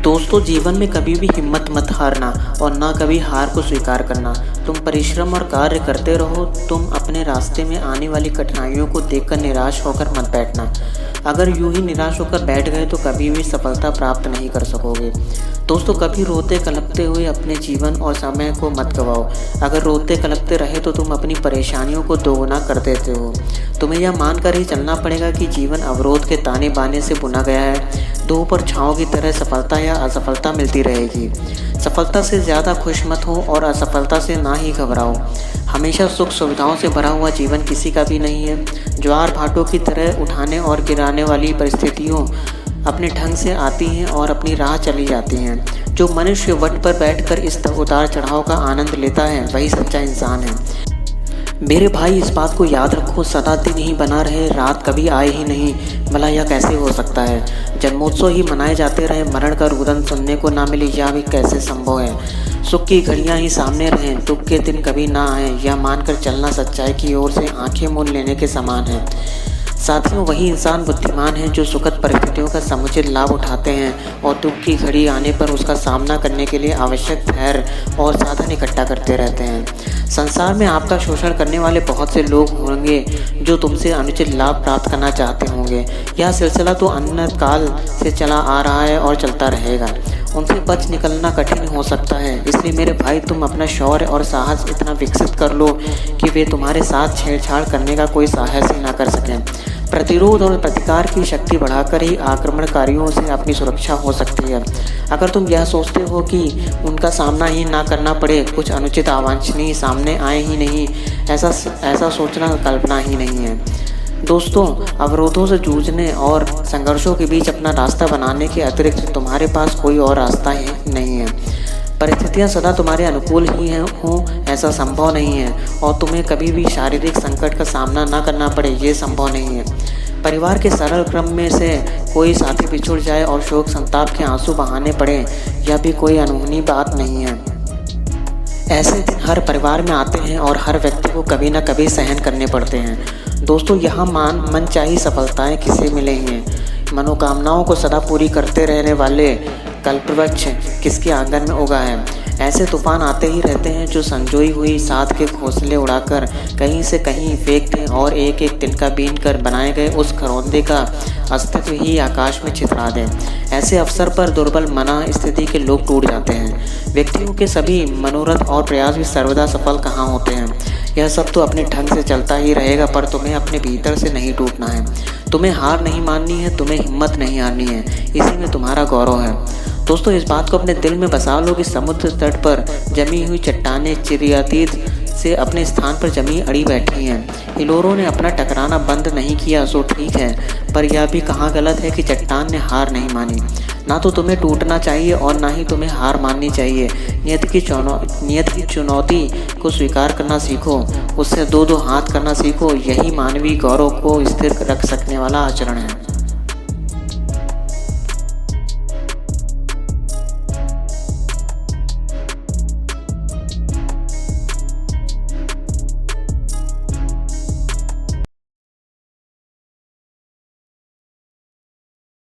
दोस्तों, जीवन में कभी भी हिम्मत मत हारना और ना कभी हार को स्वीकार करना। तुम परिश्रम और कार्य करते रहो। तुम अपने रास्ते में आने वाली कठिनाइयों को देखकर निराश होकर मत बैठना। अगर यूं ही निराश होकर बैठ गए तो कभी भी सफलता प्राप्त नहीं कर सकोगे। दोस्तों, कभी रोते कलपते हुए अपने जीवन और समय को मत गवाओ। अगर रोते कलपते रहे तो तुम अपनी परेशानियों को दोगुना कर देते हो। तुम्हें यह मानकर ही चलना पड़ेगा कि जीवन अवरोध के ताने बाने से बुना गया है। दो पर छाँव की तरह सफलता या असफलता मिलती रहेगी। सफलता से ज़्यादा खुश मत हो और असफलता से ना ही घबराओ। हमेशा सुख सुविधाओं से भरा हुआ जीवन किसी का भी नहीं है। ज्वार भाटों की तरह उठाने और गिराने वाली परिस्थितियों अपने ढंग से आती हैं और अपनी राह चली जाती हैं। जो मनुष्य वट पर बैठकर इस उतार चढ़ाव का आनंद लेता है वही सच्चा इंसान है। मेरे भाई, इस बात को याद रखो, सदा दिन ही बना रहे, रात कभी आए ही नहीं। भला यह कैसे हो सकता है? जन्मोत्सव ही मनाए जाते रहे, मरण का रुदन सुनने को ना मिले, यह भी कैसे संभव है? सुख की घड़ियां ही सामने रहें, दुख के दिन कभी ना आए, यह मानकर चलना सच्चाई की ओर से आंखें मूंद लेने के समान है। साथियों, वही इंसान बुद्धिमान है जो सुखद परिस्थितियों का समुचित लाभ उठाते हैं और दुख की घड़ी आने पर उसका सामना करने के लिए आवश्यक धैर्य और साधन इकट्ठा करते रहते हैं। संसार में आपका शोषण करने वाले बहुत से लोग होंगे जो तुमसे अनुचित लाभ प्राप्त करना चाहते होंगे। यह सिलसिला तो अनंत काल से चला आ रहा है और चलता रहेगा। उनसे बच निकलना कठिन हो सकता है। इसलिए मेरे भाई, तुम अपना शौर्य और साहस इतना विकसित कर लो कि वे तुम्हारे साथ छेड़छाड़ करने का कोई साहस ही ना कर सकें। प्रतिरोध और प्रतिकार की शक्ति बढ़ाकर ही आक्रमणकारियों से अपनी सुरक्षा हो सकती है। अगर तुम यह सोचते हो कि उनका सामना ही ना करना पड़े, कुछ अनुचित अवांछनीय सामने आए ही नहीं, ऐसा सोचना कल्पना ही नहीं है। दोस्तों, अवरोधों से जूझने और संघर्षों के बीच अपना रास्ता बनाने के अतिरिक्त तुम्हारे पास कोई और रास्ता ही नहीं है। परिस्थितियां सदा तुम्हारे अनुकूल ही हों ऐसा संभव नहीं है और तुम्हें कभी भी शारीरिक संकट का सामना ना करना पड़े ये संभव नहीं है। परिवार के सरल क्रम में से कोई साथी बिछुड़ जाए और शोक संताप के आंसू बहाने पड़े, यह भी कोई अनहोनी बात नहीं है। ऐसे दिन हर परिवार में आते हैं और हर व्यक्ति को कभी न कभी सहन करने पड़ते हैं। दोस्तों, यहाँ मनचाही सफलताएं किसे मिलेंगी? मनोकामनाओं को सदा पूरी करते रहने वाले कल्पवृक्ष किसके आंगन में उगा है? ऐसे तूफान आते ही रहते हैं जो संजोई हुई साथ के घोंसले उड़ाकर कहीं से कहीं फेंक दें और एक एक तिनका बीन कर बनाए गए उस खरौंदे का अस्तित्व ही आकाश में छितरा दें। ऐसे अवसर पर दुर्बल मना स्थिति के लोग टूट जाते हैं। व्यक्तियों के सभी मनोरथ और प्रयास भी सर्वदा सफल कहाँ होते हैं? यह सब तो अपने ढंग से चलता ही रहेगा, पर तुम्हें अपने भीतर से नहीं टूटना है। तुम्हें हार नहीं माननी है, तुम्हें हिम्मत नहीं हारनी है, इसी में तुम्हारा गौरव है। दोस्तों, इस बात को अपने दिल में बसा लो कि समुद्र तट पर जमी हुई चट्टानें चिरअतीत से अपने स्थान पर जमी अड़ी बैठी हैं। हिलोरों ने अपना टकराना बंद नहीं किया सो ठीक है, पर यह भी कहाँ गलत है कि चट्टान ने हार नहीं मानी। ना तो तुम्हें टूटना चाहिए और ना ही तुम्हें हार माननी चाहिए। नियत की चुनौती को स्वीकार करना सीखो, उससे दो हाथ करना सीखो। यही मानवीय गौरव को स्थिर रख सकने वाला आचरण है।